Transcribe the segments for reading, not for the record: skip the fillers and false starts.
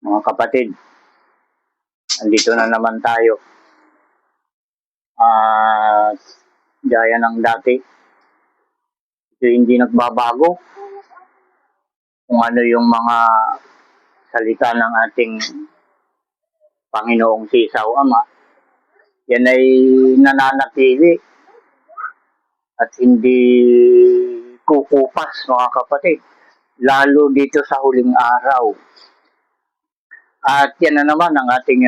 Mga kapatid, andito na naman tayo. Gaya ng dati, ito hindi nagbabago. Kung ano yung mga salita ng ating Panginoong Sisaw Ama, yan ay nananatili at hindi kukupas, mga kapatid. Lalo dito sa huling araw. At yan na naman ang ating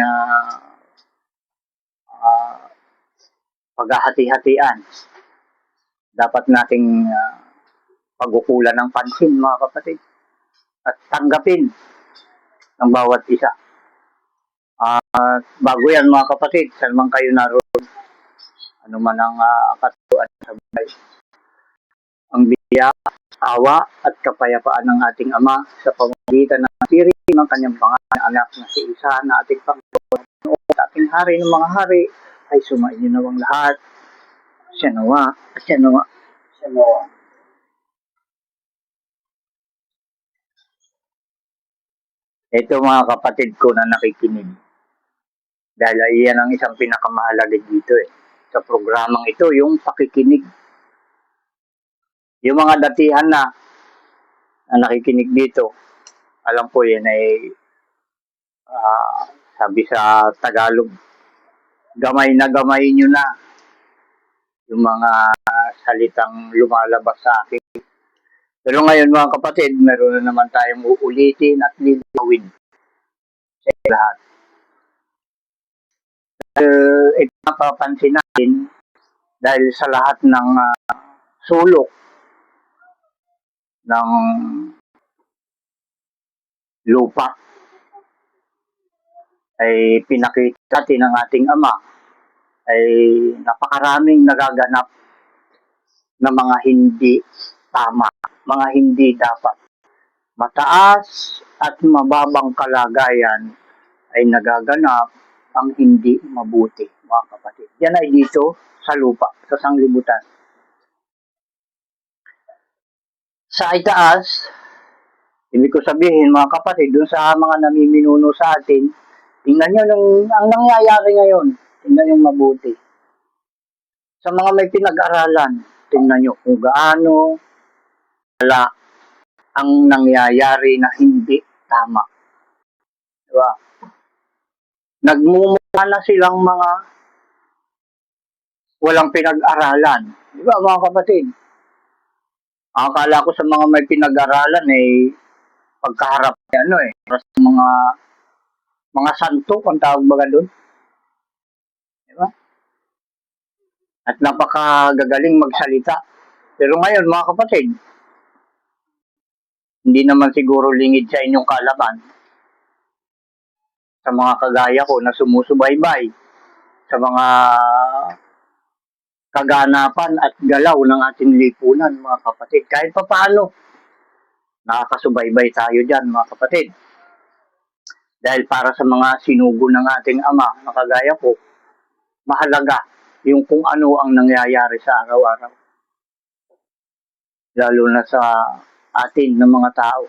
paghahati-hatian. Dapat nating pagkukulan ng pansin, mga kapatid, at tanggapin ng bawat isa. Bago yan, mga kapatid, saan man kayo naroon, ano man ang katuan sa buhay, ang biya, awa at kapayapaan ng ating Ama sa pamamagitan ng tiring ng kanyang pangalan anak na si Isa na ating Panginoon at ating Hari ng mga hari ay sumainyo nawang lahat. Siya nawa, siya nawa, siya nawa. Ito mga kapatid ko na nakikinig. Dahil iyan ang isang pinakamahalaga dito sa programang ito, yung pakikinig. Yung mga datihan na nakikinig dito, alam ko yan ay sabi sa Tagalog, gamay na gamay nyo na yung mga salitang lumalabas sa akin. Pero ngayon mga kapatid, meron na naman tayong uulitin at lilawin sa lahat. Ito napapansin natin dahil sa lahat ng sulok ng lupa ay pinakita natin ng ating Ama ay napakaraming nagaganap na mga hindi tama, mga hindi dapat. Mataas at mababang kalagayan ay nagaganap ang hindi mabuti, mga kapatid. Yan ay dito sa lupa, sa sanglibutan. Sa itaas, ibig ko sabihin, mga kapatid, dun sa mga namiminuno sa atin, tingnan nyo ang nangyayari ngayon. Tingnan nyo mabuti. Sa mga may pinag-aralan, tingnan nyo kung gaano wala ang nangyayari na hindi tama. Diba? Nagmumukha na silang mga walang pinag-aralan. Diba mga kapatid? Akala ko sa mga may pinag-aralan pagkaharap para sa mga santo, kung tawag baga doon. Diba? At napakagagaling magsalita. Pero ngayon mga kapatid, hindi naman siguro lingid sa inyong kalaban. Sa mga kagaya ko na sumusubaybay sa mga kaganapan at galaw ng ating lipunan, mga kapatid. Kahit pa paano, nakakasubaybay tayo dyan, mga kapatid. Dahil para sa mga sinugo ng ating Ama, na kagaya ko, mahalaga yung kung ano ang nangyayari sa araw-araw. Lalo na sa atin ng mga tao.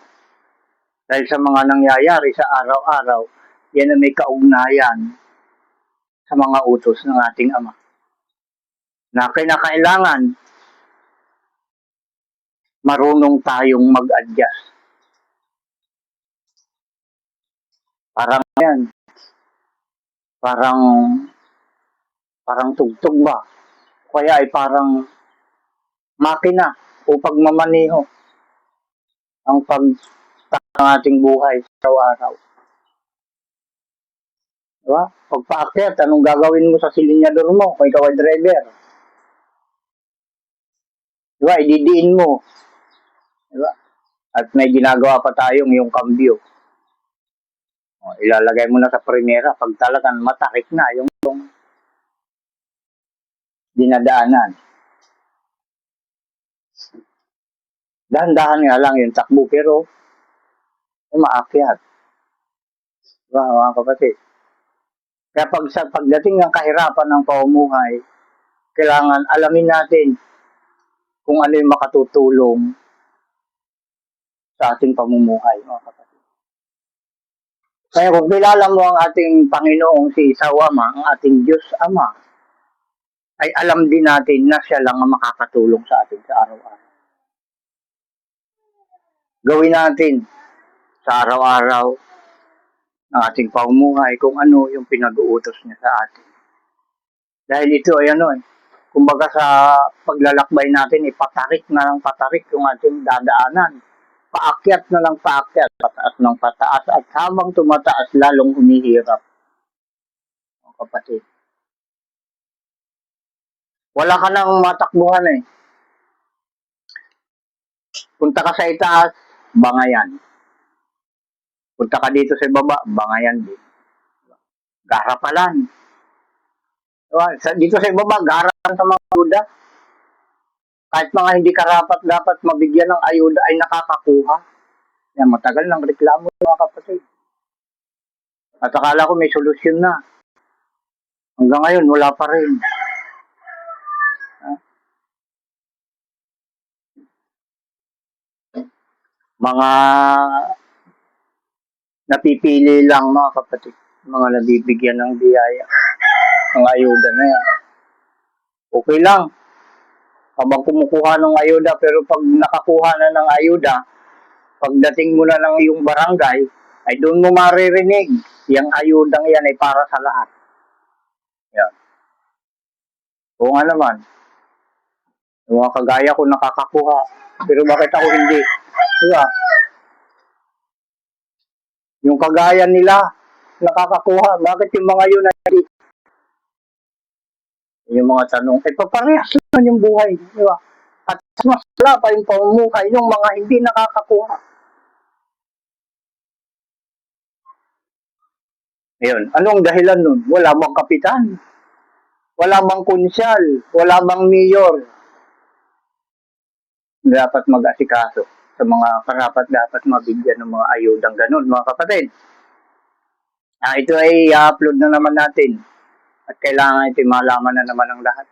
Dahil sa mga nangyayari sa araw-araw, yan ay may kaugnayan sa mga utos ng ating Ama. Na kinakailangan marunong tayong mag-adjust. Parang yan, parang tugtog ba? Kaya ay parang makina o pagmamaniho ang ng ating buhay sa araw. Diba? Pagpaakyat, anong gagawin mo sa silinyador mo kung ikaw ay driver? Diba? Ididiin mo. Diba? At may ginagawa pa tayong yung cambio. Ilalagay mo na sa primera pag talagang matakik na yung dinadaanan. Dahan-dahan nga lang yung takbo pero umaakyat. Diba mga kapatid? Kaya pagdating ng kahirapan ng pamumuhay, kailangan alamin natin kung ano yung makatutulong sa ating pamumuhay, mga kapatid. Kaya kung kilala mo ang ating Panginoong si Isaw Ama, ang ating Diyos Ama, ay alam din natin na siya lang ang makakatulong sa atin sa araw-araw. Gawin natin sa araw-araw ng ating pamumuhay kung ano yung pinag-uutos niya sa atin. Dahil ito ay kumbaga sa paglalakbay natin, patarik na ng patarik yung ating dadaanan. Paakyat na lang paakyat, pataas ng pataas, at habang tumataas, lalong humihirap. O kapatid. Wala ka nang matakbuhan eh. Punta ka sa itaas, bangayan. Punta ka dito sa baba, bangayan din. Garapalan. Dito sa baba, garapan sa mga ayuda. Kahit mga hindi karapat dapat mabigyan ng ayuda ay nakakakuha. Yan, matagal ng reklamo mga kapatid. At akala ko may solusyon na. Hanggang ngayon, wala pa rin. Mga napipili lang mga kapatid. Mga nabibigyan ng biyaya. Ang ayuda na yan. Okay lang. Habang kumukuha ng ayuda, pero pag nakakuha na ng ayuda, pagdating mo na ng iyong barangay, ay doon mo maririnig. Yung ayudang yan ay para sa lahat. Yan. Oo nga naman. Yung mga kagaya ko nakakakuha. Pero bakit ako hindi? Diba? Yung kagaya nila, nakakakuha. Bakit yung mga yun ay hindi? Yung mga tanong, paparehas naman yung buhay. Diba? At mas wala pa yung pamumuhay yung mga hindi nakakakuha. Ayun, anong dahilan nun? Wala bang kapitan? Wala bang konsyal? Wala bang mayor? Dapat mag-asikaso sa mga karapat dapat mabigyan ng mga ayudang ganun, mga kapatid. Ito ay i-upload na naman natin at kailangan ito malaman na naman ng lahat.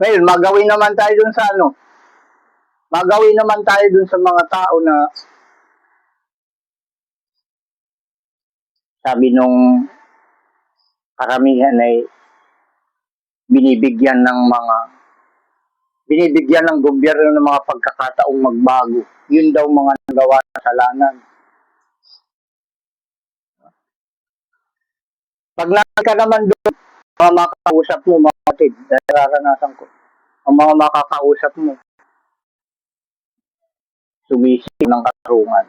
Ngayon, magawin naman tayo dun sa magawin naman tayo dun sa mga tao na sabi nung karamihan ay binibigyan ng gobyerno ng mga pagkakataong magbago. Yun daw mga nagawa na kasalanan. Pag ka naman doon, mga makakausap mo, mga kapatid, dahil nararanasan ko, ang mga makakausap mo, sumisip ng katarungan.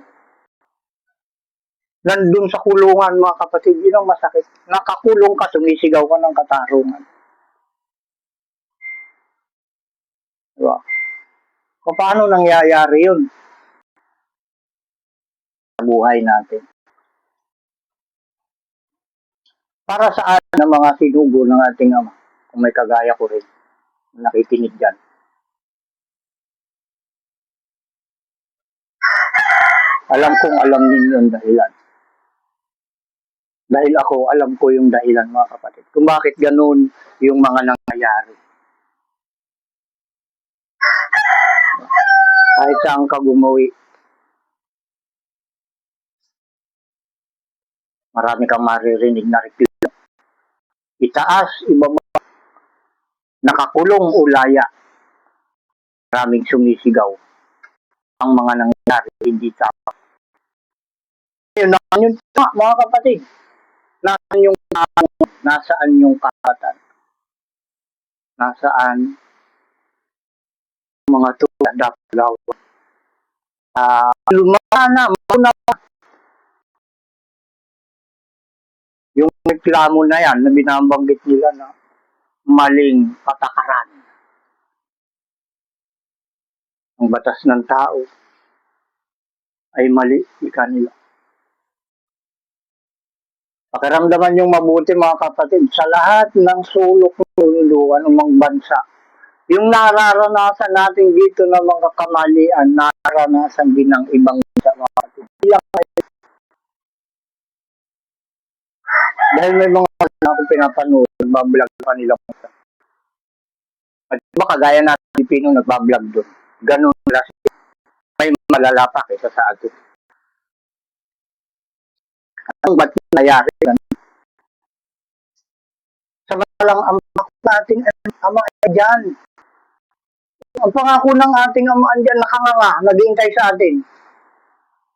Nandun sa kulungan, mga kapatid, yun ang masakit. Nakakulong ka, sumisigaw ka ng katarungan. Diba? Paano nangyayari yun sa buhay natin? Para sa atin ng mga sinugo ng ating Ama, kung may kagaya ko rin, nakikinig dyan. Alam kong alam ninyo ang dahilan. Dahil ako, alam ko yung dahilan, mga kapatid. Kung bakit ganun yung mga nangyayari. Kahit saan ka gumawi, marami kang maririnig na reklamo. Itaas, ibaba, nakakulong ulaya. Maraming sumisigaw. Ang mga nangyayari, hindi tama. Yun, mga kapatid. Nasaan yung karapatan? Nasaan mga tulad dapat gawin? Lumana yung reklamo na yan na binabanggit nila na maling patakaran ang batas ng tao ay mali, ika nila. Pakiramdaman yung mabuti mga kapatid sa lahat ng sulok ng mundo, anumang bansa. Yung nararanasan natin dito na mga kamalian, nararanasan din ng ibang bansa mga kapatid. Dahil may mga akong pinapanood, nagbablog pa nila. At diba kagaya natin Pilipino nagbablog doon. Ganun lang. May malala pa kaysa sa atin. Ang ba't nangyayari yan? Samantalang ang nating ama ay dyan. Ang pangako ng ating ama andyan nakanganga, naghihintay sa atin.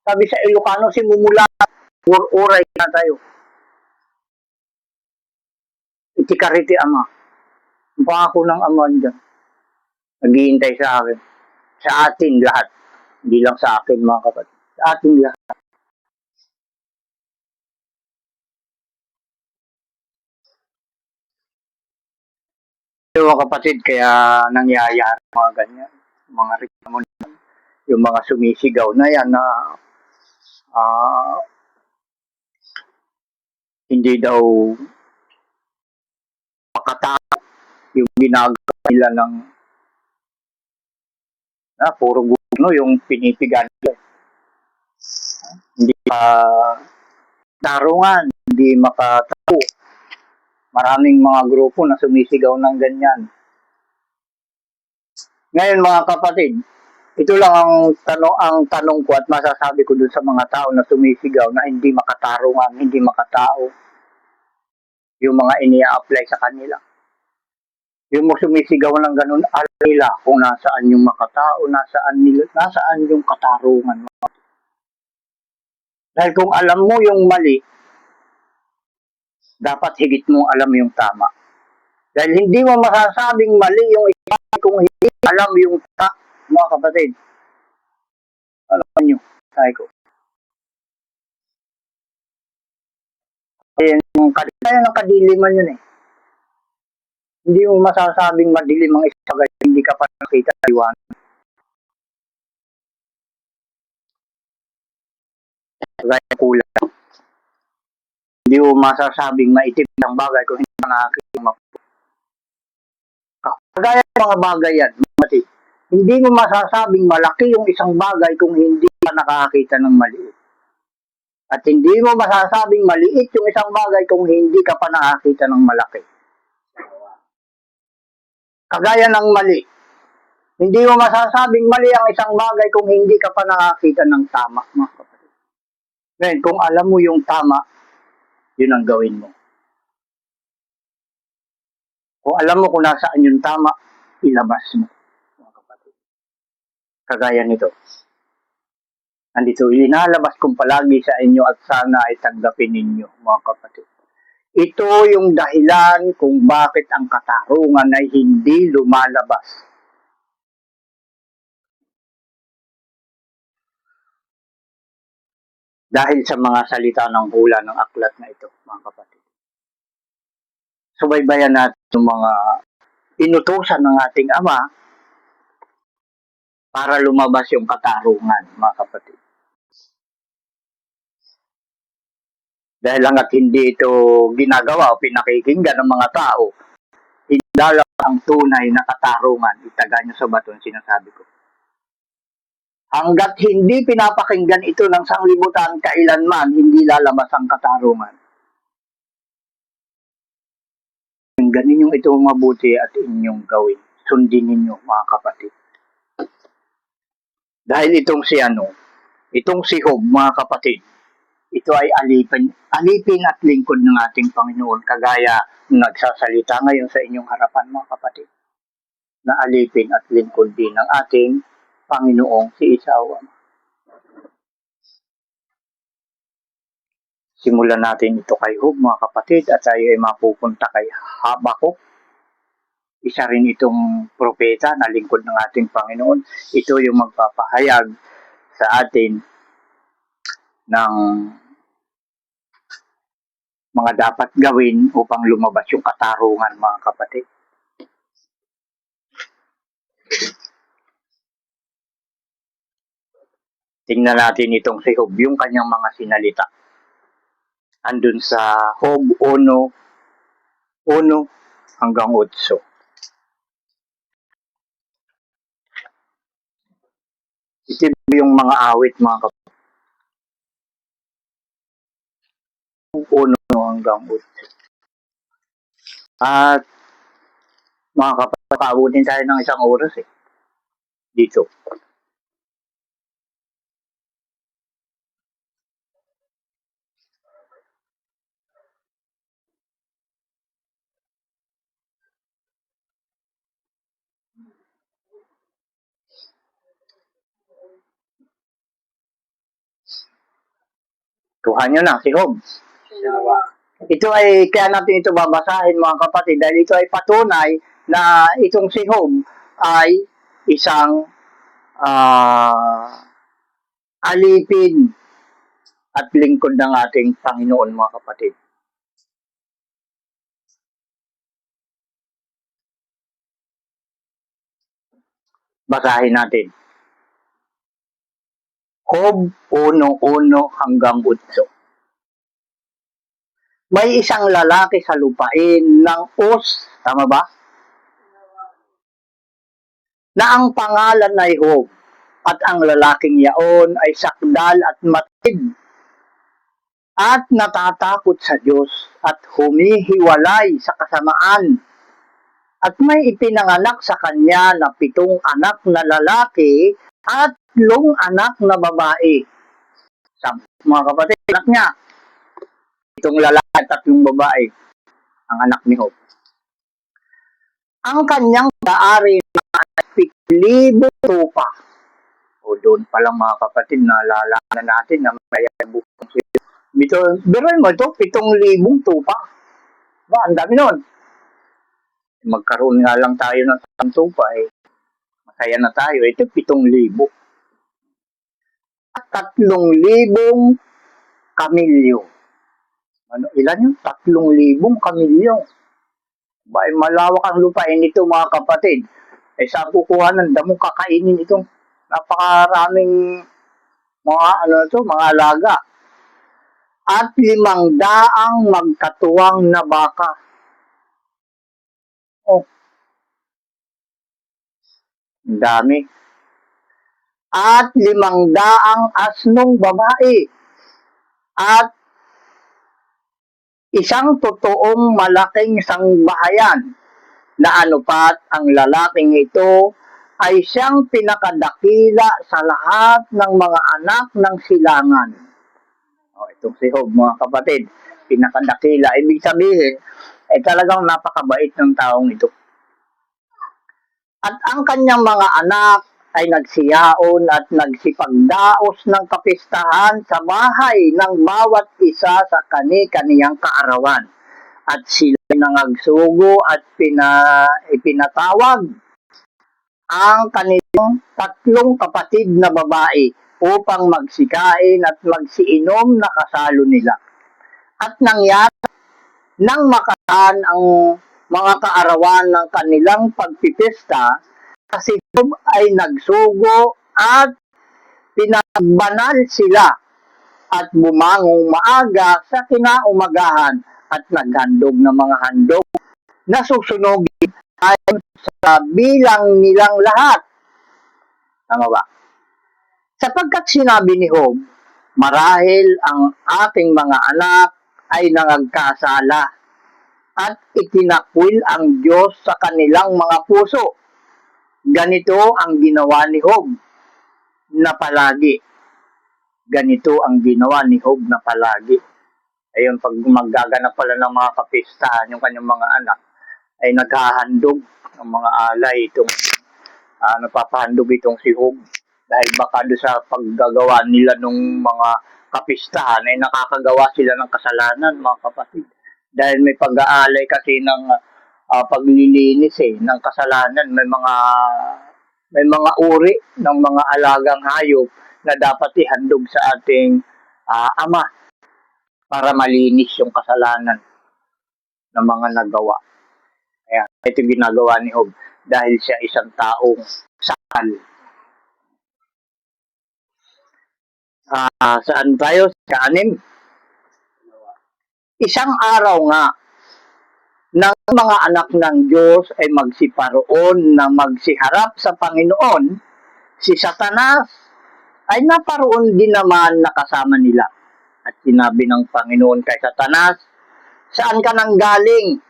Sabi sa Ilocano, simumula, uray na tayo. Itikariti ama. Ang pangako ng ama andyan. Naghihintay sa akin. Sa atin lahat. Hindi lang sa akin mga kapatid. Sa atin lahat. Mga kapatid, kaya nangyayari mga ganyan. Mga reklamo, yung mga sumisigaw na yan na hindi daw makatao yung ginagawa nila ng puro guno yung pinipigan nila. Hindi tarungan, hindi makatao. Maraming mga grupo na sumisigaw ng ganyan. Ngayon mga kapatid, ito lang ang tanong ko at masasabi ko dun sa mga tao na sumisigaw na hindi makatarungan, hindi makatao. Yung mga inia-apply sa kanila. Yung sumisigaw ng ganun, alam nila kung nasaan yung makatao, nasaan yung katarungan. Dahil kung alam mo yung mali, dapat higit mong alam yung tama. Dahil hindi mo masasabing mali yung isa kung hindi alam yung mga kapatid. Alam nyo, sabi ko. Kaya ng kadiliman yun eh. Hindi mo masasabing madilim ang isa kaya hindi ka pa nakita sa iwan. Kaya kulang. Hindi mo masasabing maitim ang bagay kung hindi ka nakakita maputo. Kagaya ng mga bagay yan, kapatid. Hindi mo masasabing malaki yung isang bagay kung hindi ka nakakita ng maliit. At hindi mo masasabing maliit yung isang bagay kung hindi ka pa nakakita ng malaki. Kagaya ng mali. Hindi mo masasabing mali ang isang bagay kung hindi ka pa nakakita ng tama, mga kapatid. Ngayon, kung alam mo yung tama, yun ang gawin mo. Kung alam mo kung nasaan yung tama, ilabas mo, mga kapatid. Kagaya nito. Andito, ilinalabas kong palagi sa inyo at sana ay tanggapin ninyo, mga kapatid. Ito yung dahilan kung bakit ang katarungan ay hindi lumalabas. Dahil sa mga salita ng hula ng aklat na ito, mga kapatid. Subaybayan natin yung mga inutusan ng ating Ama para lumabas yung katarungan, mga kapatid. Dahil hanggat hindi ito ginagawa o pinakikinggan ng mga tao, hindi lalabas ang tunay na katarungan. Itaga nyo sa baton, sinasabi ko. Hanggat hindi pinapakinggan ito ng sanglibutan, kailanman hindi lalabas ang katarungan. Pakinggan ninyong ito mabuti at inyong gawin. Sundin ninyo, mga kapatid. Dahil itong si Job, mga kapatid, ito ay alipin at lingkod ng ating Panginoon, kagaya nagsasalita ngayon sa inyong harapan, mga kapatid, na alipin at lingkod din ng ating Panginoong si Isawa. Simulan natin ito kay Job, mga kapatid, at tayo ay mapupunta kay Habakuk. Isa rin itong propeta na lingkod ng ating Panginoon. Ito yung magpapahayag sa atin ng mga dapat gawin upang lumabas yung katarungan, mga kapatid. Tingnan natin itong si Job, yung kanyang mga sinalita. Andun sa Job 1 hanggang 8. Ito yung mga awit, mga kapatid. 1 hanggang 8. At mga kapatid, paabutin tayo ng isang oras dito. Kuha nyo na si Job. Ito ay, kaya natin ito babasahin mga kapatid, dahil ito ay patunay na itong si Job ay isang alipin at lingkod ng ating Panginoon mga kapatid. Basahin natin. Job 1:1 hanggang 8. May isang lalaki sa lupain ng Uz, tama ba? Na ang pangalan ay Job, at ang lalaking yaon ay sakdal at matid, at natatakot sa Diyos, at humihiwalay sa kasamaan. At may ipinanganak sa kanya na 7 anak na lalaki at 3 anak na babae. Mga kapatid, anak niya, 7 lalaki at 3 babae, ang anak ni Job. Ang kanyang daari na 7,000 tupa. O doon pa lang mga kapatid, naalala na natin na may bukong siya. Biruin mo ito, 7,000 tupa. Ba, ang dami nun. Magkaroon nga lang tayo ng 1 tupa, masaya na tayo. Ito, 7,000. At 3,000 kamilyo. Ano, ilan yun? 3,000 kamilyo. Ba, malawak ang lupain nito mga kapatid. Sa kukuha ng damo, kakainin itong napakaraming mga alaga. At 500 magkatuwang na baka. Oh, ang dami. At 500 asnong babae. At isang totoong malaking sangbahayan na anupat ang lalaking ito ay siyang pinakadakila sa lahat ng mga anak ng silangan. Itong si Job mga kapatid, pinakadakila. Ibig sabihin, ay talagang napakabait ng taong ito. At ang kanyang mga anak ay nagsiyaon at nagsipagdaos ng kapistahan sa bahay ng bawat isa sa kani-kaniyang kaarawan. At sila nangagsugo at ipinatawag ang kanilang 3 kapatid na babae upang magsikain at magsiinom na kasalo nila. At nangyari nang makaraan ang mga kaarawan ng kanilang pagpipista, kasi Job ay nagsugo at pinagbanal sila at bumangong maaga sa kinaumagahan at naghandog ng mga handog na susunogin ayon sa bilang nilang lahat. Tama ba? Sapagkat sinabi ni Job, marahil ang aking mga anak ay nangagkasala at itinakwil ang Diyos sa kanilang mga puso. Ganito ang ginawa ni Job na palagi. Ganito ang ginawa ni Job na palagi. Ayun, pag magaganap pala ng mga kapistahan, yung kanyang mga anak, ay naghahandog ng mga alay itong napapahandog itong si Job. Dahil baka doon sa paggagawa nila ng mga kapistahan, ay nakakagawa sila ng kasalanan, mga kapatid. Dahil may pag-aalay kasi ng paglilinis ng kasalanan, may mga uri ng mga alagang hayop na dapat ihandog sa ating ama para malinis yung kasalanan ng mga nagawa. Kaya ito ginagawa ni Job dahil siya isang taong sakal. Saan tayo? Sa 6. Isang araw nga ng mga anak ng Diyos ay magsiparoon na magsiharap sa Panginoon, si Satanas ay naparoon din naman nakasama nila. At sinabi ng Panginoon kay Satanas, saan ka nang galing?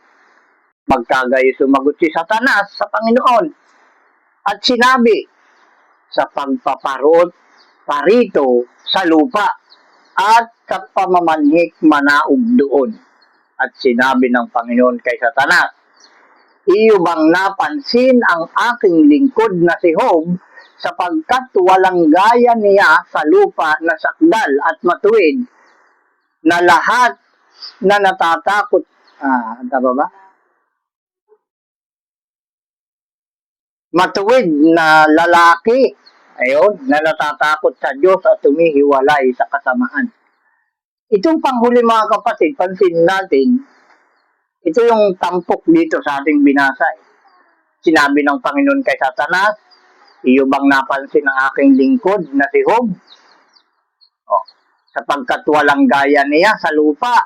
Magkagayo sumagot si Satanas sa Panginoon. At sinabi, sa pagpaparot parito sa lupa at sa pamamanhik manaog doon. At sinabi ng Panginoon kay Satanas, iyo bang napansin ang aking lingkod na si Job, sapagkat walang gaya niya sa lupa na sakdal at matuwid, na lahat na natatakot, tama ba? Matuwid na lalaki, ayun, na natatakot sa Diyos at tumihiwalay sa kasamaan. Itong panghuli mga kapatid, pansin natin, ito yung tampok dito sa ating binasa. Sinabi ng Panginoon kay Satanas, iyo bang napansin ang aking lingkod na si Job? Sapagkat walang gaya niya sa lupa,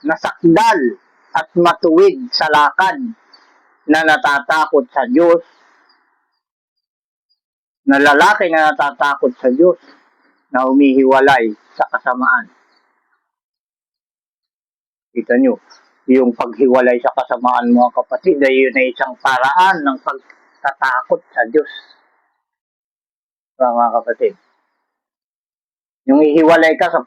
nasakdal at matuwid sa lakad, na natatakot sa Diyos, na lalaki na natatakot sa Diyos, na humihiwalay sa kasamaan. Kita nyo, yung paghiwalay sa kasamaan mga kapatid, ay yun ay isang paraan ng pagtatakot sa Diyos. Mga kapatid. Yung ihiwalay ka sa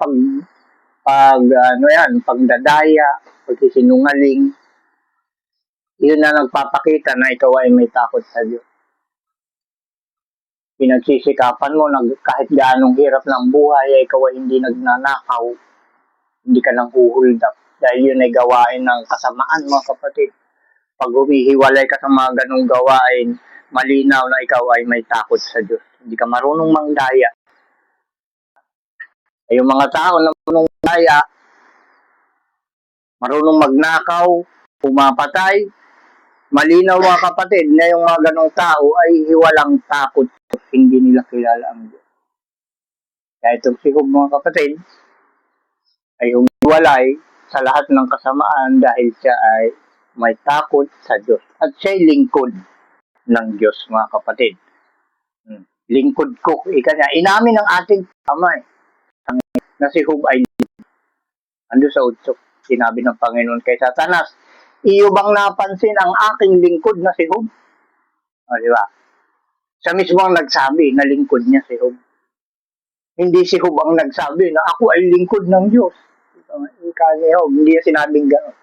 pagdadaya, pagsisinungaling, yun na nagpapakita na ikaw ay may takot sa Diyos. Pinagsisikapan mo, kahit gaanong hirap ng buhay, ay ikaw ay hindi nagnanakaw, hindi ka nang huhuldap. Dahil yun ay gawain ng kasamaan, mga kapatid. Pag humihiwalay ka sa mga ganong gawain, malinaw na ikaw ay may takot sa Diyos. Hindi ka marunong mangdaya. Ay yung mga tao na marunong mangdaya, marunong magnakaw, pumapatay, malinaw mga kapatid na yung mga ganong tao ay hiwalang takot. Hindi nila kilala ang Diyos. Kaya itong si Job mga kapatid ay humiwalay sa lahat ng kasamaan dahil siya ay may takot sa Diyos. At siya'y lingkod ng Diyos mga kapatid. Lingkod ko, ika niya. Inamin ng ating Ama na si Job ay ando sa utsok. Sinabi ng Panginoon kay Satanas, iyo bang napansin ang aking lingkod na si Job? Di ba? Siya mismo ang nagsabi na lingkod niya si Job. Hindi si Job ang nagsabi na ako ay lingkod ng Diyos. Ika ni Job, hindi niya sinabing gano'n.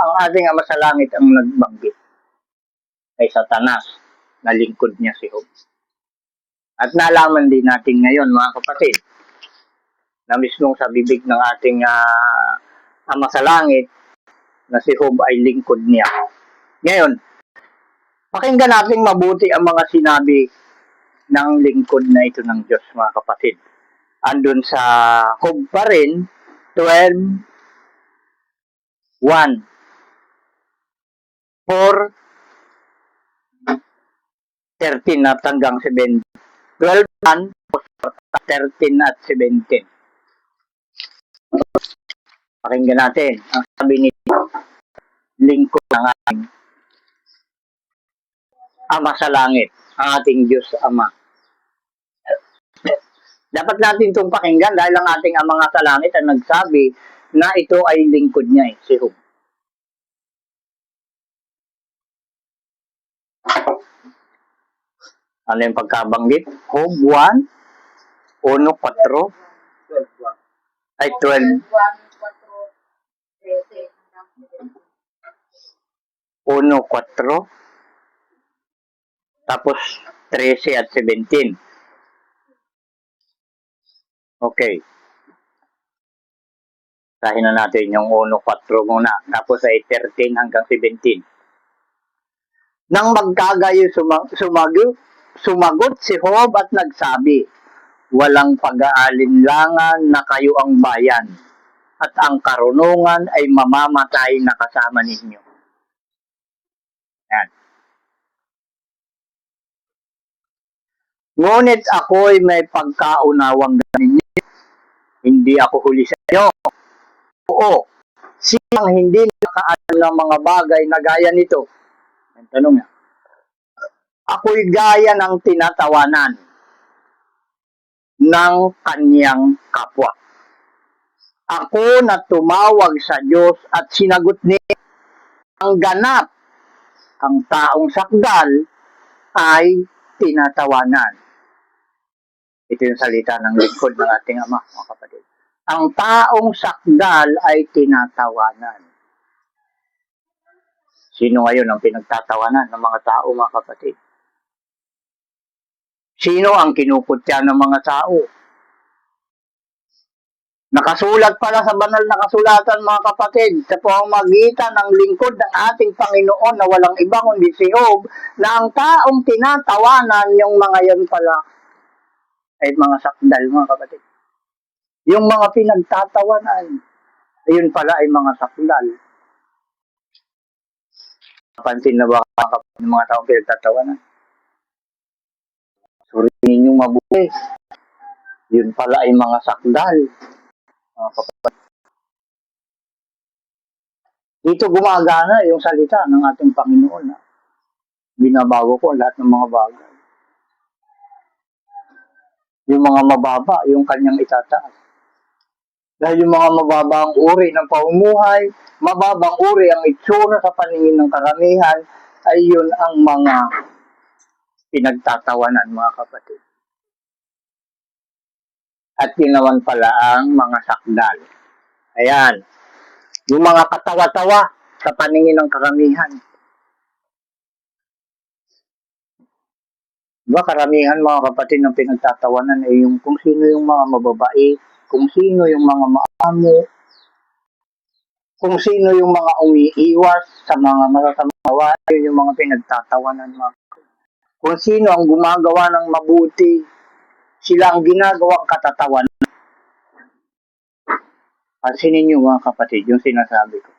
Ang ating Ama sa langit ang nagbanggit kay Satanas na lingkod niya si Job. At nalaman din natin ngayon mga kapatid na mismo sa bibig ng ating Ama sa langit na si Job ay lingkod niya. Ngayon, pakinggan natin mabuti ang mga sinabi ng lingkod na ito ng Diyos mga kapatid. Andun sa Job pa rin, 12:1. 4:13 at hanggang 17. 12:1, 13 at 17. Pakinggan natin ang sabi ni lingkod ng ating Ama sa langit, ang ating Diyos Ama. Dapat natin itong pakinggan dahil ang ating Ama nga sa langit ang nagsabi na ito ay lingkod niya, si Job. Ano yung pagkabanggit? Job 1, 1:4, ay 12. 1:4, tapos 13 at 17. Okay. Sahin na natin yung 1:4 muna, tapos ay 13 hanggang 17. Nang magkagayo sumagot si Job at nagsabi, walang pag-aalinlangan na kayo ang bayan, at ang karunungan ay mamamatay na kasama ninyo. Yan. Ngunit ako'y may pagkaunawang ganin niyo. Hindi ako huli sa inyo. Oo, sinang hindi nakaalam ng mga bagay na gaya nito? Ang tanong niya. Ako'y gaya ng tinatawanan ng kanyang kapwa. Ako na tumawag sa Diyos at sinagot niya ang ganap. Ang taong sakdal ay tinatawanan. Ito yung salita ng lingkod ng ating Ama, mga kapatid. Ang taong sakdal ay tinatawanan. Sino ngayon ang pinagtatawanan ng mga tao, mga kapatid? Sino ang kinukutya ng mga tao? Nakasulat pala sa banal na kasulatan, mga kapatid, sa pamamagitan ng lingkod ng ating Panginoon na walang iba kundi si Job, na ang taong tinatawanan yung mga yan pala ay mga sakdal, mga kapatid. Yung mga pinagtatawanan, ayun pala ay mga sakdal. Napansin na ba mga kapatid ng mga taong pinagtatawanan? Suriin ninyong mabuti. Yun pala ay mga sakdal. Mga kapatid. Dito gumagana yung salita ng ating Panginoon na binabago ko lahat ng mga bagay. Yung mga mababa, yung kanyang itataas. Dahil yung mga mababang uri ng pamumuhay, mababang uri ang itsura sa paningin ng karamihan, ay yun ang mga pinagtatawanan, mga kapatid. At yun naman pala ang mga sakdal. Ayan. Yung mga katawa-tawa sa paningin ng karamihan. Diba karamihan, mga kapatid, ng pinagtatawanan ay yung kung sino yung mga mababait, kung sino yung mga maamo, kung sino yung mga umiiwas sa mga masasamang gawain, yung mga pinagtatawanan, mga kapatid. Kung sino ang gumagawa ng mabuti, sila ang ginagawang katatawanan. Pansinin niyo, mga kapatid, yung sinasabi ko.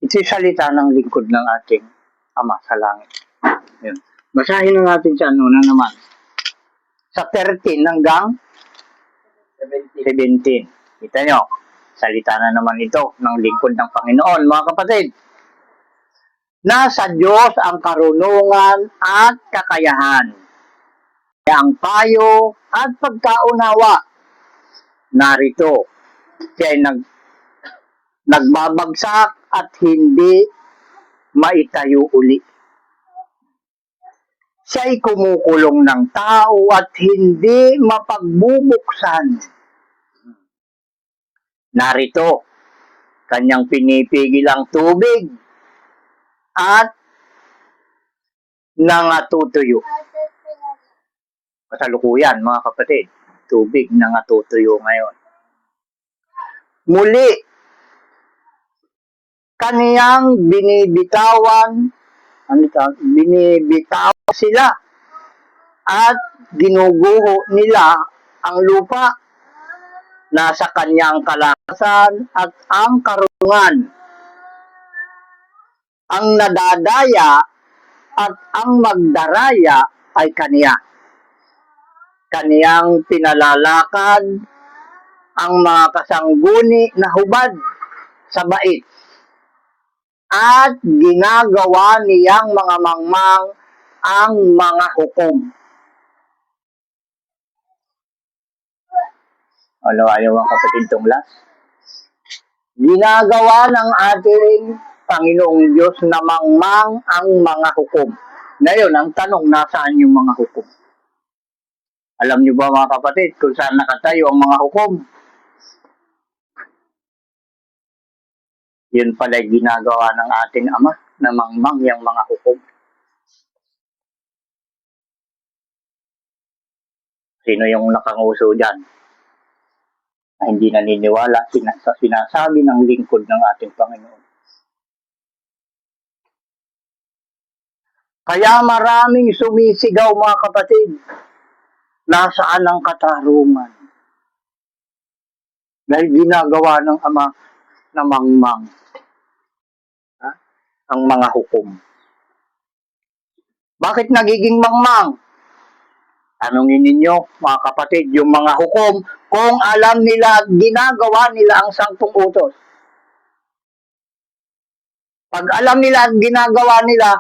Ito'y salita ng lingkod ng ating Ama sa langit. Yun. Basahin na natin siya na naman. Sa 13 hanggang 17. Kita nyo, salita na naman ito ng lingkod ng Panginoon, mga kapatid. Nasa Diyos ang karunungan at kakayahan, ang payo at pagkaunawa. Narito, siya ay nagbabagsak at hindi maitayo uli. Siya ay kumukulong ng tao at hindi mapagbubuksan. Narito, kanyang pinipigil ang tubig at nangatutuyo. Kasalukuyan, mga kapatid, tubig nangatutuyo ngayon. Muli, kaniyang binibitaw sila at ginuguho nila ang lupa. Nasa kanyang kalakasan at ang karunungan. Ang nadadaya at ang magdaraya ay kaniya. Kaniyang pinalalakad ang mga kasangguni na hubad sa bait. At ginagawa niyang mga mangmang ang mga hukom. Ano ayaw mga kapatid itong last? Ginagawa ng ating Panginoong Diyos na mangmang ang mga hukom. Ngayon, ang tanong, nasaan yung mga hukom? Alam niyo ba mga kapatid kung saan nakatayo ang mga hukom? Yun pala ginagawa ng ating Ama na mangmang yung mga hukom. Sino yung nakanguso dyan? Na hindi naniniwala sa sinasabi ng lingkod ng ating Panginoon. Kaya maraming sumisigaw mga kapatid. Nasaan ang katarungan? Dahil ginagawa ng Ama na mangmang ang mga hukom. Bakit nagiging mangmang? Tanungin ninyo mga kapatid, yung mga hukom, kung alam nila, ginagawa nila ang 10 utos. Pag alam nila at ginagawa nila,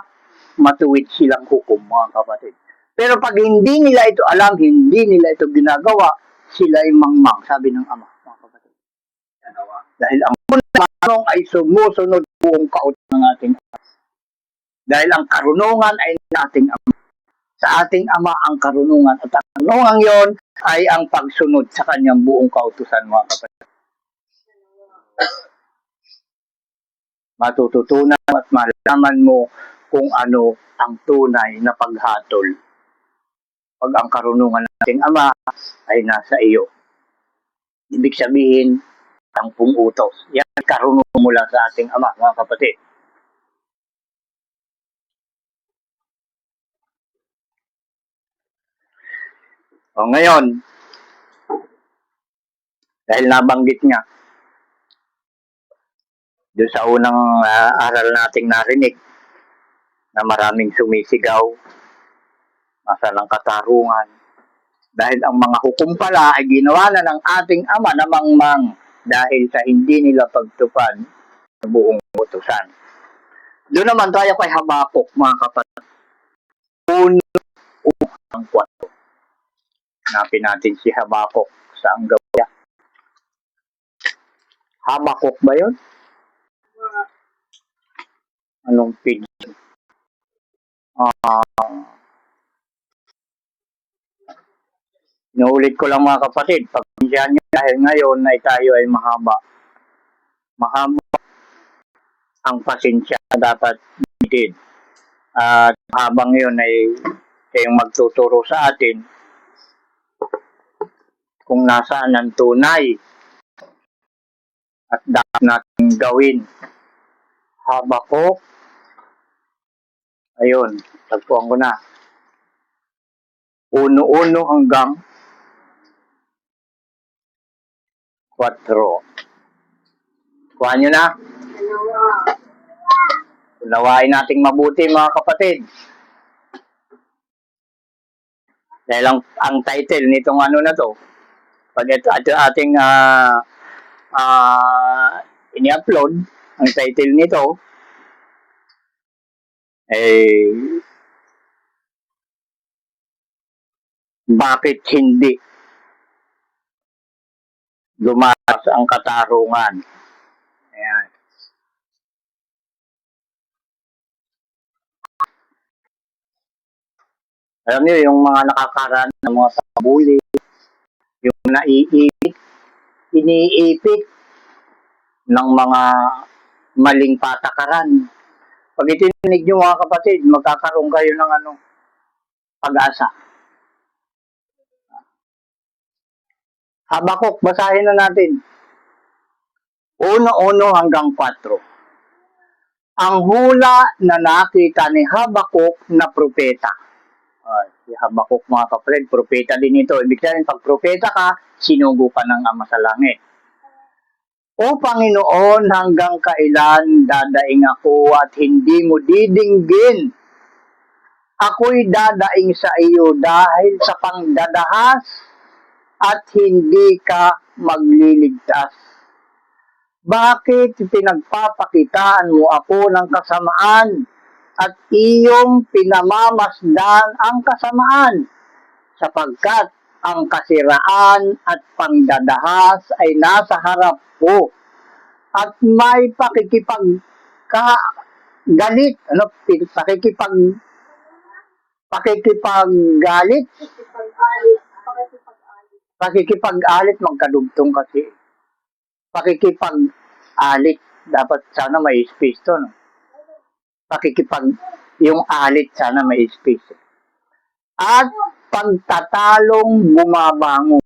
matuwid silang hukom mga kapatid. Pero pag hindi nila ito alam, hindi nila ito ginagawa, sila ay mangmang, sabi ng Ama, mga kapatid. Dahil ang punong ay sumusunod buong kautos ng ating Ama. Dahil ang karunungan ay nating Ama. Sa ating Ama ang karunungan. At ang karunungan yon ay ang pagsunod sa kanyang buong kautusan, mga kapatid. Matututunan at malaman mo kung ano ang tunay na paghatol. Pag ang karunungan ating Ama ay nasa iyo. Ibig sabihin, ang utos. Yan ay karunungan mula sa ating Ama, mga kapatid. O ngayon, dahil nabanggit nga, doon sa unang aral nating narinig, na maraming sumisigaw, masalang katarungan, dahil ang mga hukom pala ay ginawa na ng ating Ama na mangmang dahil sa hindi nila pagtupad sa buong utusan. Doon naman tayo kay Habakuk, mga kapatid. Unang 4. Hanapin natin si Habakuk sa ang gawa. Habakuk ba yun? Anong page? Inuulit ko lang, mga kapatid, pagpindihan nyo dahil ngayon ay tayo ay mahaba. Mahaba ang pasensya dapat bitin. At habang yun ay kayong magtuturo sa atin kung nasaan ang tunay at dapat natin gawin. Habakuk, ayun, tagpuan ko na. 1 hanggang 4. Kuha nyo na. Unawain nating mabuti, mga kapatid. Dahil ang title nitong ano na to, pag ito ating ini-upload, ang title nito ay bakit hindi lumakas ang katarungan. Ayan. Alam niyo, yung mga nakakaranas ng mga pabuli, yung iniipit ng mga maling patakaran. Pag itinig nyo, mga kapatid, magkakaroon kayo ng pag-asa. Habakuk, basahin na natin. 1 hanggang 4. Ang hula na nakita ni Habakuk na propeta. Si Habakuk, mga kapatid, propeta din ito. Ibig sabihin, pag propeta ka, sinugo ka ng Ama sa langit. O Panginoon, hanggang kailan dadaing ako at hindi mo didinggin? Ako'y dadaing sa iyo dahil sa pangdadahas at hindi ka magliligtas. Bakit pinagpapakitaan mo ako ng kasamaan at iyong pinamamasdan ang kasamaan? Sapagkat ang kasiraan at pangdadahas ay nasa harap ko at may pakikipaggalit, pakikipag-alit, magkadugtong kasi. Pakikipag-alit, dapat sana may space to, no? Yung alit sana may space. At pagtatalong bumabangon.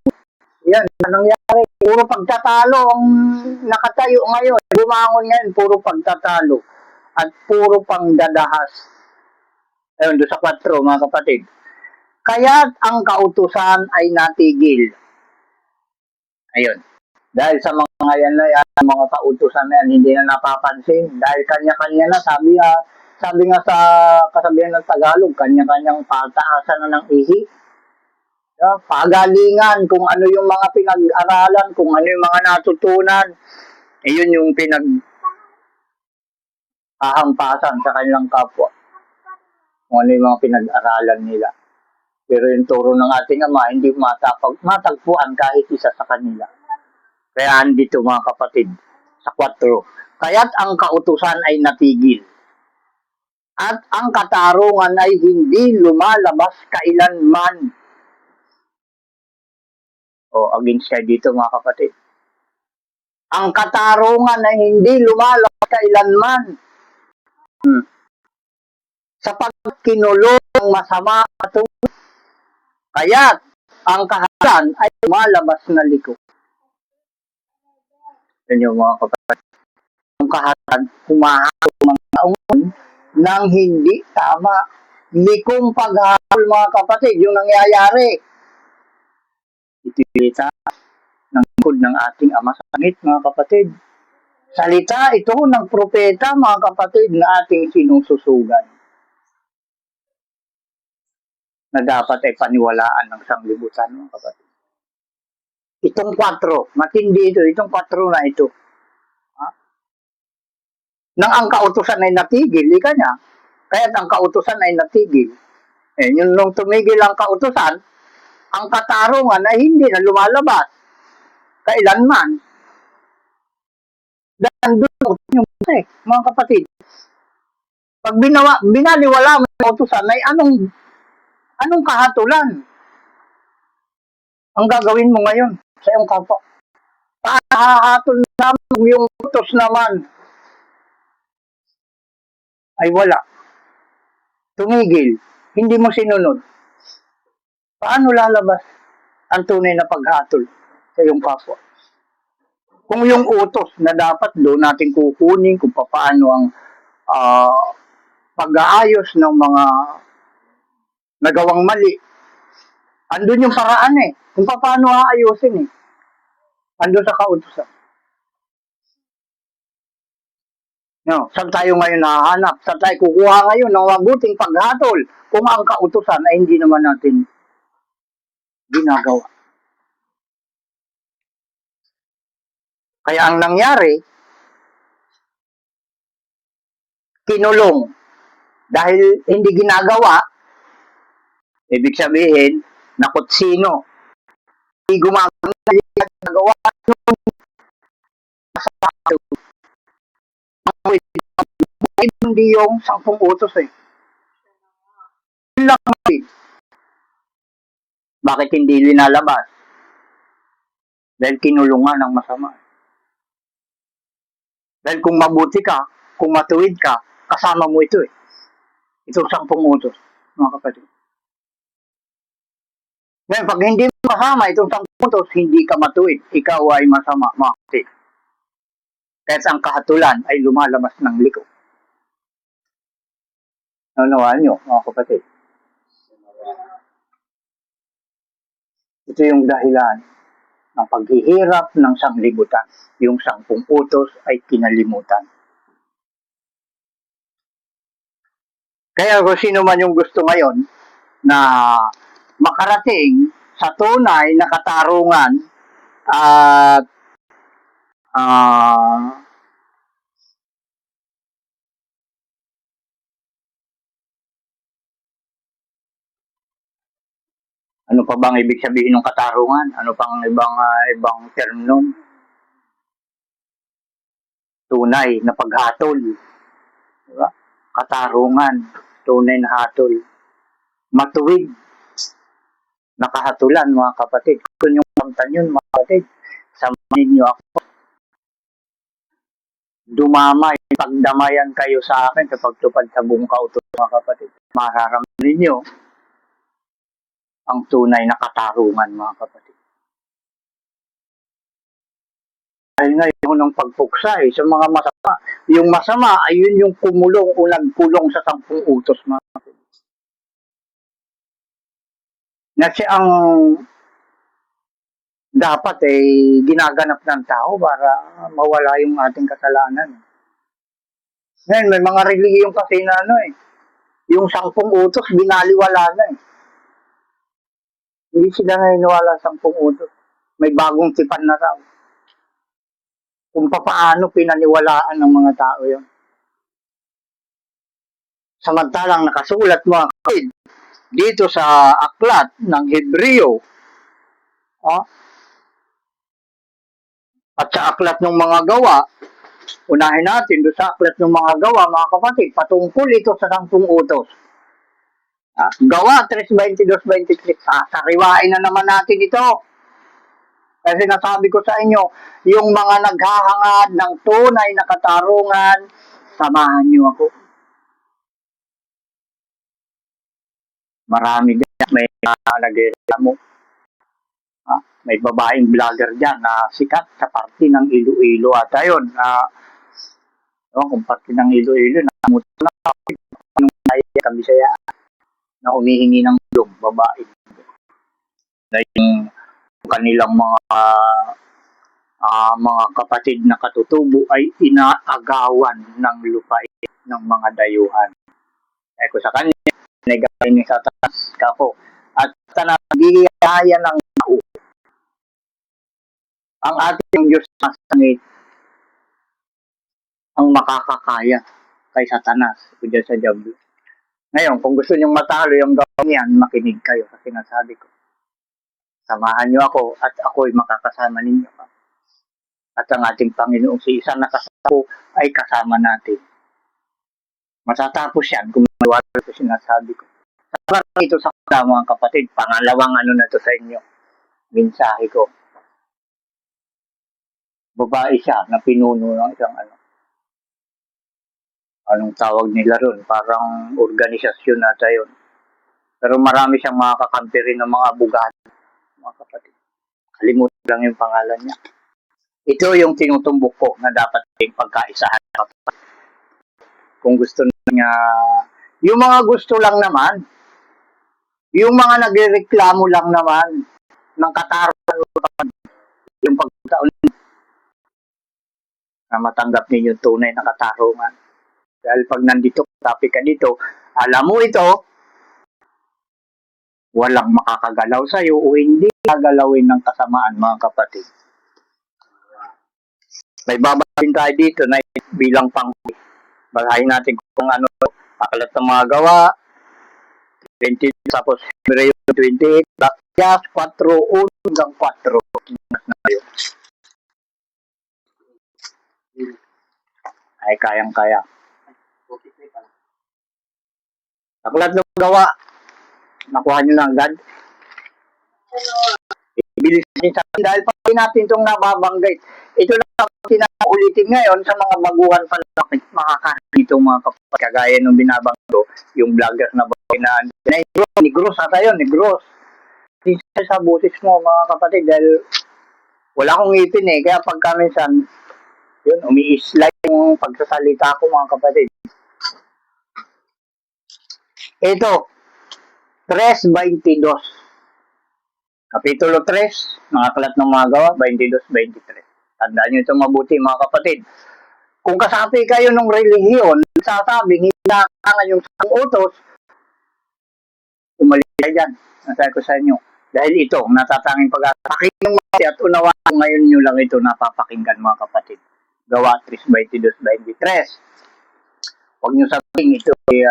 Yan, anong nangyari? Puro pagtatalo ang nakatayo ngayon. Bumangon ngayon, puro pagtatalo. At puro pangdadahas. Ayun, doon sa 4, mga kapatid. Kaya't ang kautusan ay natigil. Ayun. Dahil sa mga yan na yan, mga kautusan na yan, hindi na napapansin. Dahil kanya-kanya na, sabi nga sa kasabihan ng Tagalog, kanya-kanyang pataasan na ng ihi. Pagalingan, kung ano yung mga pinag-aralan, kung ano yung mga natutunan, yun yung pinag-ahampasan sa kanilang kapwa. Kung ano yung mga pinag-aralan nila. Pero yung turo ng ating Ama, hindi matagpuan kahit isa sa kanila. Kaya andito, mga kapatid, sa 4. Kaya't ang kautusan ay natigil. At ang katarungan ay hindi lumalabas kailanman. Against kayo dito, mga kapatid. Ang katarungan ay hindi lumalabas kailanman. Sapagkat kinulong ang masama at kaya't ang kahatan ay lumalabas na liko. Yan yung mga kapatid. Ang kahatan, humahakot mga taon nang hindi tama. Likong paghahol mga kapatid, yung nangyayari. Itinita ng lingkod ng ating Ama sa langit mga kapatid. Salita ito ng propeta mga kapatid na ating sinususugan. Na dapat ay paniwalaan ng sanglibutan mga kapatid. Itong 4, matindi ito, itong 4 na ito. Nang ang kautusan ay natigil, ika niya, kaya't ang kautusan ay natigil. Yung nung tumigil ang kautusan, ang katarungan ay hindi na lumalabas. Kailanman. Dahil doon yung mga kapatid. Pag binaliwala mo ang kautusan, ay anong kahatulan ang gagawin mo ngayon sa iyong kapwa? Pahahatol naman yung utos naman ay wala. Tumigil. Hindi mo sinunod. Paano lalabas ang tunay na paghatol sa iyong kapwa? Kung yung utos na dapat doon natin kukunin kung paano ang pag-aayos ng mga nagawang mali. Andun yung paraan kung paano aayusin andun sa kautusan. No, saan tayo ngayon nahahanap? Saan tayo kukuha ngayon ng mabuting paghatol kung ang kautusan ay hindi naman natin ginagawa? Kaya ang nangyari, kinulong. Dahil hindi ginagawa, ibig sabihin, nakutsino. Hindi gumagawa hindi yung 10 utos Bakit hindi linalabas? Dahil kinulungan ng masama. Dahil kung mabuti ka, kung matuwid ka, kasama mo ito Itong 10 utos, mga kapatid. Ngayon, pag hindi mo kasama itong 10 utos, hindi ka matuwid. Ikaw ay masama, mga kapatid. Kahit ang kahatulan ay lumalabas ng liko. Naunawaan nyo, mga kapatid. Ito yung dahilan ng paghihirap ng sanglibutan. Yung 10 utos ay kinalimutan. Kaya kung sino man yung gusto ngayon na makarating sa tunay na katarungan at ano pa bang ibig sabihin ng katarungan? Ano pang ibang term nun? Tunay na paghatol. Diba? Katarungan, tunay na hatol. Matuwid, nakahatulan mga kapatid. Kung yung kamtan yun mga kapatid, samahin niyo ako. Dumamay, pagdamayan kayo sa akin sa pagtupad sa buong kautos mga kapatid. Mararamdaman ninyo ang tunay na katarungan mga kapatid. Dahil ngayon ng pagpuksay sa mga masama. Yung masama ay yun yung kumulong o nagkulong sa 10 utos mga kapatid. Kasi ang dapat ginaganap ng tao para mawala yung ating kasalanan. Ngayon, may mga relihiyong kasi na yung 10 utos binaliwala na Hindi sila naniniwala sa 10 utos. May bagong tipan na raw. Kung paano pinaniwalaan ng mga tao yun. Samantalang nakasulat mga kapatid dito sa aklat ng Hebreo at sa aklat ng mga gawa, unahin natin doon sa aklat ng mga gawa mga kapatid, patungkol ito sa 10 utos. Gawa 3:22-23, sariwain na naman natin ito. Kasi nasabi ko sa inyo, yung mga naghahangad ng tunay na katarungan, samahan niyo ako. Marami din may nagreklamo. may babaeng vlogger dyan na sikat sa parte ng Iloilo at ayun, kung parte ng Iloilo, nakamuto na ng Kabisaya na humihingi ng tulong, babae. Na yung kanilang mga kapatid na katutubo ay inaagawan ng lupain ng mga dayuhan. Eh ko sa kanya, negay ni Satanas kako. At sa nabihaya ng tao, ang ating Diyos na sangit ang makakakaya kay Satanas o dyan sa Diablo. Ngayon, kung gusto niyong matalo yung gawin yan, makinig kayo sa sinasabi ko. Samahan niyo ako at ako'y makakasama ninyo. At ang ating Panginoong si isa na kasama ay kasama natin. Matatapos yan kung maniwala sa sinasabi ko. Sa ito sa mga kapatid, pangalawang na to sa inyo, mensahe ko. Babae siya na pinuno ng isang anong tawag nila ron, parang organisasyon na yun. Pero marami siyang mga kakampi rin ng mga abogado, mga kapatid. Kalimutan lang yung pangalan niya. Ito yung tinutumbok ko na dapat din pagkaisahan. Kung gusto niya, yung mga gusto lang naman, yung mga nagrereklamo lang naman ng katarungan, yung pagkataon na matanggap ninyo tunay na katarungan. Dahil pag nandito, topic ka dito, alam mo ito, walang makakagalaw sa iyo o hindi gagalawin ng kasamaan, mga kapatid. May babasin tayo dito na bilang panghuli. Basahin natin kung ano, Aklat ng mga Gawa, 20, tapos Hebreo 28, Zacchaeus 4:1 hanggang 4. Ay, kayang-kaya. Aklat ng Gawa, nakuha nyo na agad. Bilis din sa atin dahil pati natin itong nababanggit. Ito lang pinaulitin ngayon sa mga baguhan pa lang makakaroon itong mga kapatid. Kagaya nung binabanggo, yung vlogger na bago na Negros ata yun, Negros. Hindi sa busis mo mga kapatid dahil wala akong ngipin eh. Kaya pagka minsan, yun, umi-slide yung pagsasalita ko mga kapatid. Ito, 3:22. Kapitulo 3, ng Aklat ng mga Gawa, 22-23. Tandaan nyo ito mabuti mga kapatid. Kung kasapi kayo ng relihiyon, sasabing hindi nakakailangan yung utos, umalis kayo dyan. Nasabi ko sa inyo. Dahil ito, natatanging pag-asakin ng mati at unawaan ngayon nyo lang ito napapakinggan mga kapatid. Gawa 3:22-23. Huwag nyo sabihin ito ay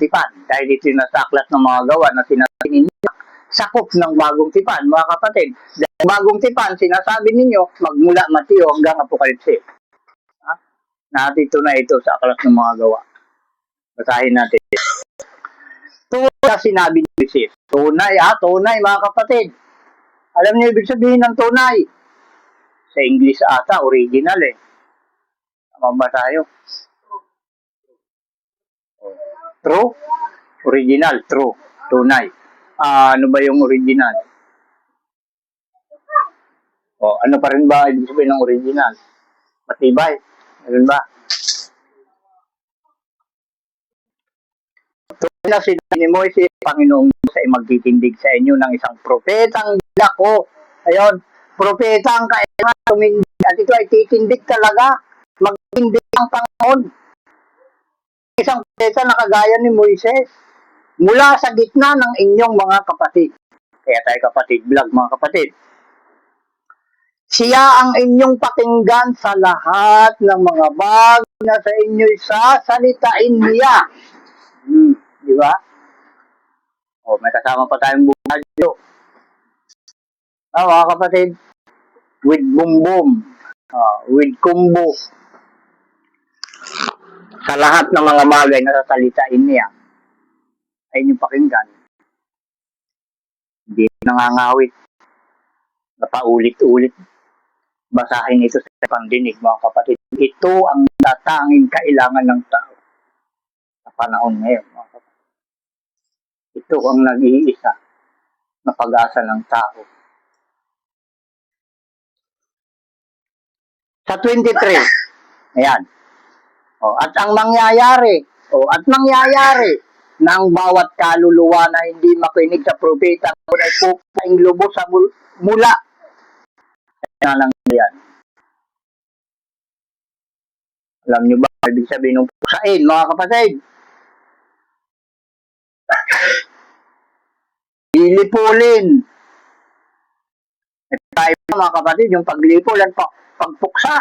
tipan. Dahil ito yung nasa Aklat ng mga Gawa na sinasabi ninyo, sakop ng bagong tipan, mga kapatid. Dahil bagong tipan, sinasabi ninyo, magmula Mateo hanggang Apokalipsis. Natito na ito sa Aklat ng mga Gawa. Basahin natin. Tunay na sinabi ni Moises. Tunay, tunay mga kapatid. Alam niyo ibig sabihin ng tunay? Sa English ata, original eh. Tama ba tayo? True? Original, true. Tunay. Ano ba yung original? Ano pa rin ba ibig sabihin ng original? Matibay. Ano ba? Tunay na sinabi ni Moises, Panginoong Diyos ay magtitindig sa inyo ng isang propetang dako. Ayun, propetang kailangan tumindig at ito ay titindig talaga. Magtindig ang Panginoon. Isang propeta na kagaya ni Moises mula sa gitna ng inyong mga kapatid. Kaya tayo kapatid, vlog mga kapatid. Siya ang inyong pakinggan sa lahat ng mga bagay na sa inyo'y sasalitain niya. Di ba? May kasama pa tayong bumagyo. Mga kapatid, with bumbum, with kumbo, sa lahat ng mga bagay na sasalitain niya, ay inyong pakinggan. Hindi nangangawit. Napaulit-ulit. Basahin ito sa pandinig, mga kapatid. Ito ang tatanging kailangan ng tao sa panahon ngayon, mga kapatid. Ito ang nag-iisa na pag-asa ng tao. Sa 23. Ayan. At ang mangyayari, ng bawat kaluluwa na hindi makinig sa propeta ay pupaing lubos sa mula. Kaya lang yan. Alam nyo ba, ibig sabihin ng pusain, mga kapatid? Lilipulin. Tayo mga kapatid, yung paglipol at pagpuksa.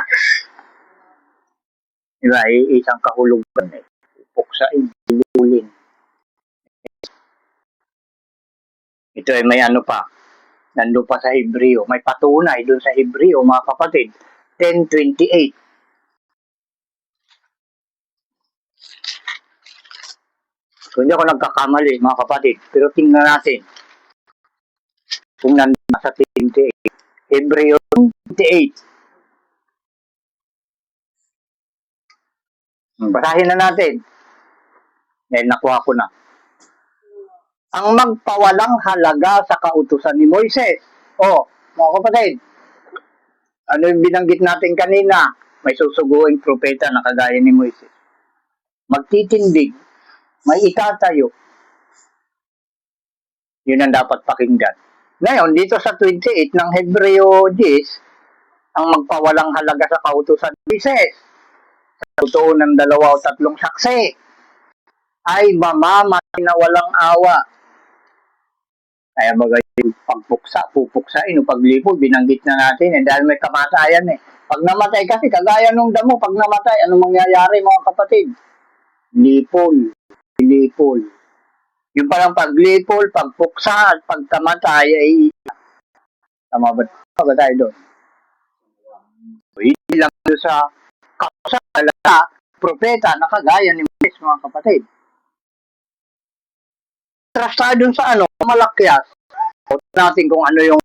Diba, isang kahulugan eh. Puksain, lilipulin. Ito ay may ano pa. Nandun pa sa Hebreo. May patunay dun sa Hebreo, mga kapatid. 10:28. Kung hindi ako nagkakamali, mga kapatid. Pero tingnan natin. Kung nandun sa 28. Hebreo 28. Basahin na natin. Dahil nakuha ko na. Ang magpawalang halaga sa kautusan ni Moises. Mga kapatid. Ano yung binanggit natin kanina? May susuguing propeta na kagaya ni Moises. Magtitindig. May itatayo. Yun ang dapat pakinggan. Ngayon, dito sa 28 ng Hebreo 10, ang magpawalang halaga sa kautusan ni Moises, sa totoo ng 2 o 3 saksi, ay mamamatay na walang awa. Kaya bagay yung pupuksain o paglipol, binanggit na natin dahil may kamatayan eh. Pag namatay kasi, kagaya nung damo, pag namatay, anong mangyayari mga kapatid? Lipol. Yung parang paglipol, pagpuksa, at pagkamatay ay tama ba tayo doon? Hindi lang doon sa kausala, propeta na kagaya ni Moises mga kapatid. Trust tayo dun sa Malakyas. Natin kung ano yung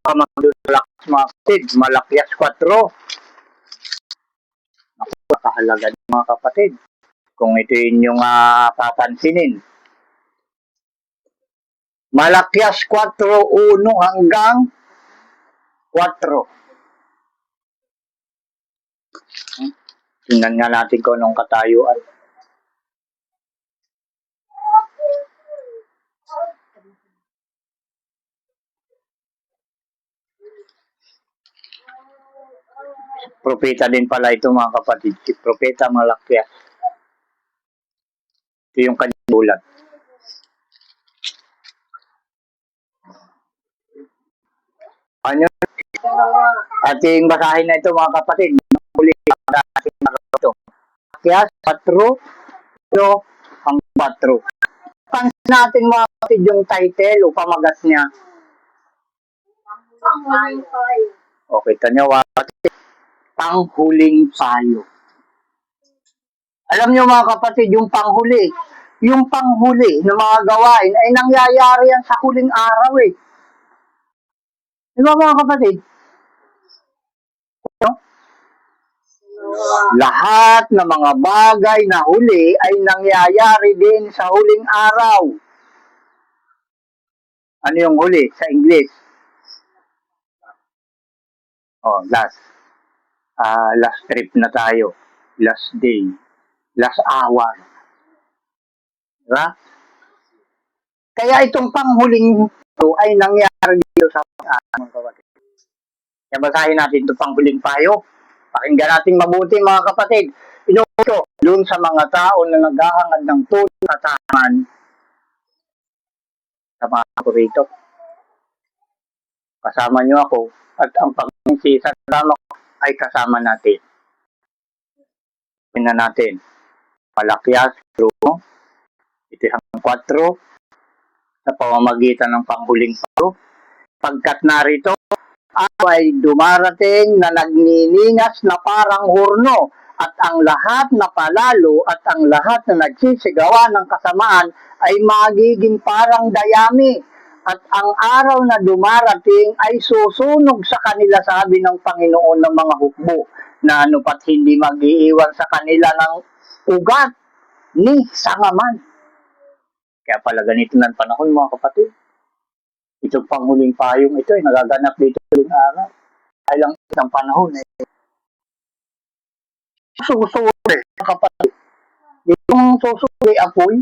Malakyas mga kapatid. Malakyas 4. Nakahalaga mga kapatid. Kung ito yun yung papansinin. Malakyas 4:1 hanggang 4. Tingnan nga natin kung anong katayuan. Propeta din pala ito mga kapatid. Si Propeta Malakyas. Ito yung kanyang bulat. Ano? Ating basahin na ito mga kapatid. Muli natin ito. Malakyas 4 ang 4. Pansin natin mga kapatid yung title o pamagat niya. Panghuling payo. Okay, tanyo panghuling payo. Alam niyo mga kapatid, yung panghuli ng mga gawain ay nangyayari yan sa huling araw eh. Di ba mga kapatid? Lahat ng mga bagay na huli ay nangyayari din sa huling araw. Ano yung huli sa English? Last trip na tayo. Last day. Last hour. Diba? Kaya itong panghuling ito ay nangyari dito sa mga kapatid. Kaya basahin natin itong panghuling payo. Pakinggan natin mabuti mga kapatid. Inuuto doon sa mga tao na naghahangad ng tulong at taman sa mga ako rito. Kasama nyo ako at ang Panginoon si Sadrama ay kasama natin. Tingnan natin. Malakyas 1, ito hanggang 4 sa pamamagitan ng panghuling payo. Pagkat narito ay dumarating na nagniningas na parang hurno at ang lahat na palalo at ang lahat na nagsisigawa ng kasamaan ay magiging parang dayami at ang araw na dumarating ay susunog sa kanila, sabi ng Panginoon ng mga hukbo, na pat hindi mag-iiwan sa kanila ng ugat ni sangaman. Kaya pala ganito ng panahon mga kapatid. Itong panghuling payong ito ay nagaganap dito ng araw. Ay lang isang panahon susuri, kapatid. Yung susuri apoy,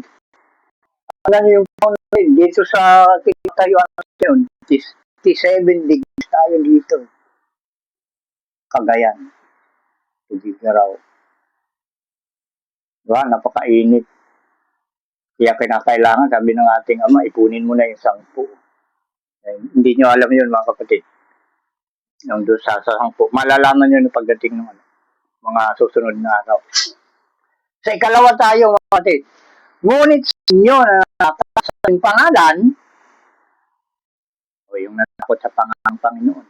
alam niyo yung taon namin, dito sa tinatayuan natin, 57 degrees tayo dito. Cagayan, Tugigaraw. Diba? Napakainit. Kaya kinakailangan, sabi ng ating ama, ipunin mo na yung 10. Hindi nyo alam yun, mga kapatid. Yung doon sa 10. Malalaman nyo no pagdating ng mga susunod na araw. Sa ikalawa tayo, mga kapatid. Ngunit sa inyo na natatakot sa ating pangalan, o yung natakot sa pangalan ng Panginoon,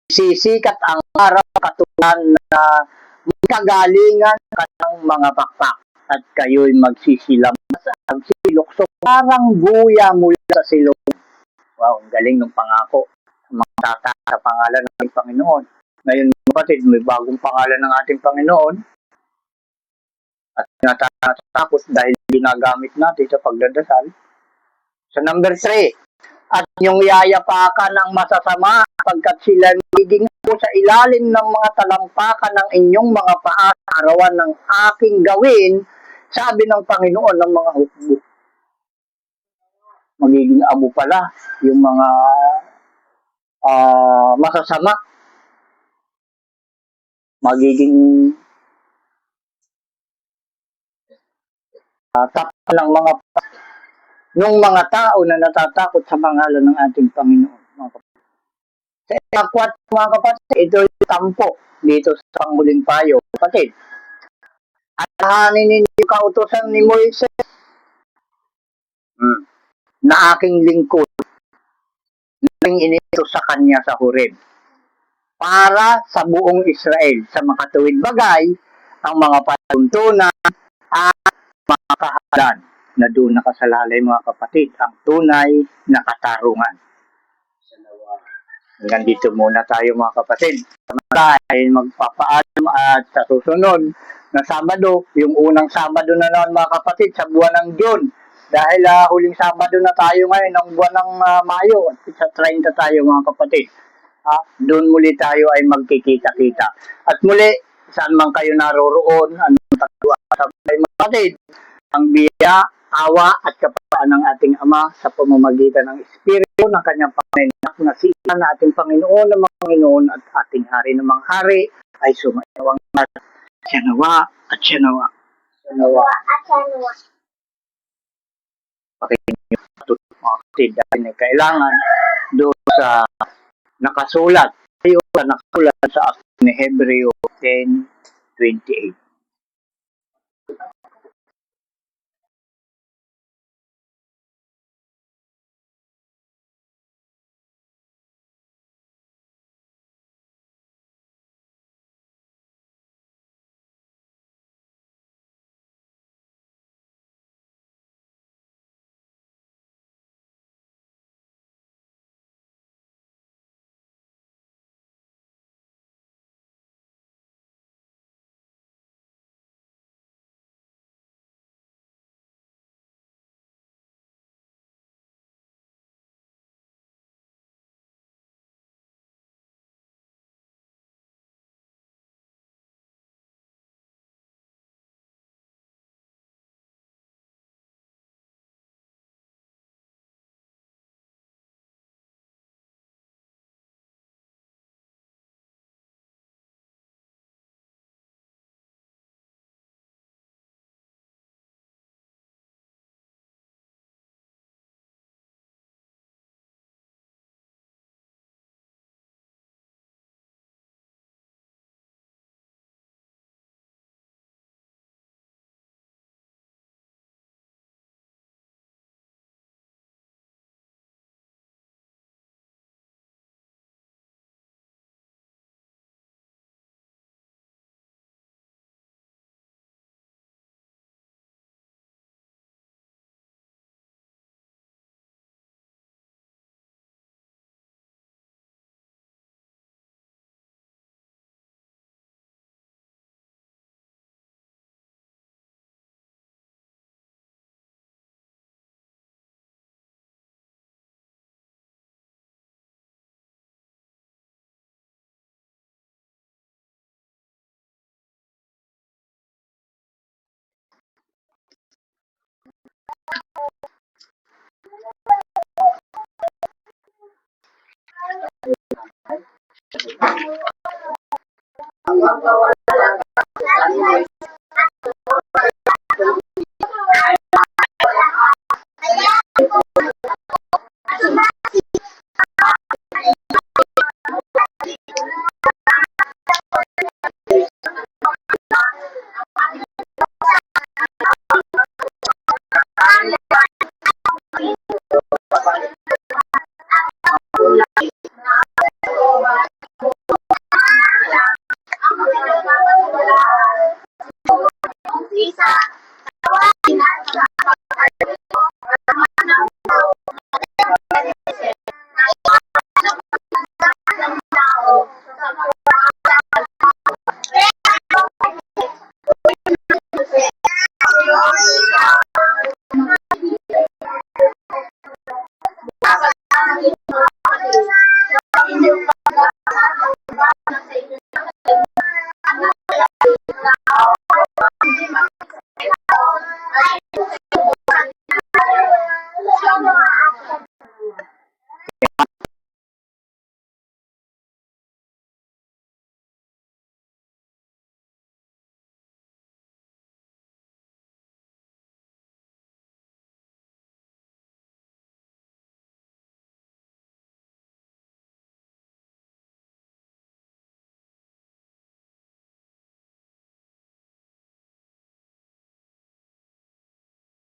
sisikat ang araw katulan na magkagalingan ka ng mga pakpak at kayo'y magsisilam sa silukso parang buya mula sa silong. Wow, ang galing ng pangako. Mga tata sa pangalan ng ating Panginoon. Ngayon, kapatid, may bagong pangalan ng ating Panginoon at natatakot dahil ginagamit natin sa pagdadasal. Sa number 3, at yung yayapakan ng masasama pagkat sila nagiging po sa ilalim ng mga talampakan ng inyong mga paa sa arawan ng aking gawin, sabi ng Panginoon ng mga hukbo. Magiging abo pala yung mga masasama. Magiging tapat ng mga tao na natatakot sa pangalan ng ating Panginoon. Sa ikakwat, mga kapatid, ito yung tampo dito sa panghuling payo. Kapatid, alahanin ninyo yung kautosan ni Moises na aking lingkod, nang inito sa kanya sa Horeb, para sa buong Israel, sa makatuwid bagay, ang mga patuntunan at mga kahalan na doon nakasalalay, mga kapatid, ang tunay na katarungan. Hanggang dito muna tayo, mga kapatid. Dahil magpapaalam at sa susunod na Sabado, yung unang Sabado na naman, mga kapatid, sa buwan ng June. Dahil huling Sabado na tayo ngayon ng buwan ng Mayo at sa 30 tayo, mga kapatid. Doon muli tayo ay magkikita-kita. At muli, saan man kayo naroroon, anong tatuwa sa mga kapatid, ang biya, awa at kapayapaan ng ating Ama sa pamamagitan ng Espiritu ng kanyang Panginoon na si Isa na ating Panginoon ng mga Panginoon at ating Hari ng mga Hari ay sumainawang natin. Siya nawa at siya nawa. Siya nawa at siya nawa. Pakinggan niyo mga kapatid dahil may kailangan doon sa nakasulat. Ayun sa nakasulat sa ni Hebreo 10:28.